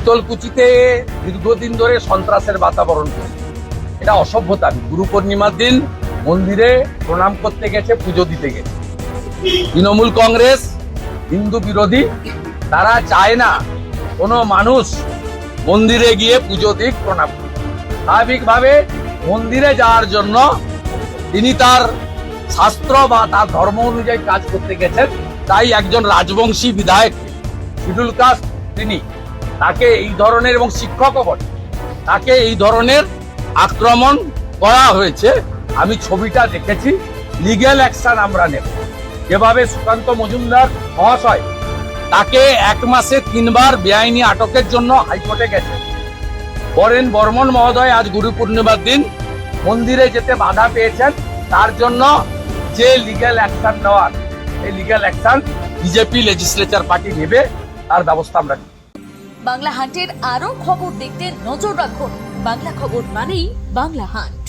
শীতলকুচিতে দীর্ঘদিন ধরে সন্ত্রাসের বাতাবরণ চলছে। এটা অসভ্যতা। গুরু পূর্ণিমার দিন মন্দিরে প্রণাম করতে গেছে, পুজো দিতে গেছে। তৃণমূল কংগ্রেস হিন্দু বিরোধী, তারা চায় না কোনো মানুষ মন্দিরে গিয়ে পুজো দিক, প্রণাম করুক। স্বাভাবিকভাবে মন্দিরে যাওয়ার জন্য তিনি তার শাস্ত্র বা তার ধর্ম অনুযায়ী কাজ করতে গেছেন। তাই একজন রাজবংশী বিধায়ক, শিডিউল কাস্ট, তিনি তাকে এই ধরনের, এবং শিক্ষকও বটে, তাকে এই ধরনের আক্রমণ করা হয়েছে। আমি ছবিটা দেখেছি। লিগ্যাল অ্যাকশন আমরা নেব। যেভাবে সুকান্ত মজুমদার মহাশয়, তাকে 1 মাসে 3 বার বেআইনি আটকের জন্য হাইকোর্টে গেছে। বরেন বর্মন মহোদয় আজ গুরু পূর্ণিমার দিন মন্দিরে যেতে বাধা পেয়েছেন, তার জন্য যে লিগ্যাল অ্যাকশন নেওয়ার, এই legal action BJP legislature party নেবে, তার ব্যবস্থা আমরা নেব। বাংলা হান্টের আরো খবর দেখতে নজর রাখুন। বাংলা খবর মানেই বাংলা হান্ট।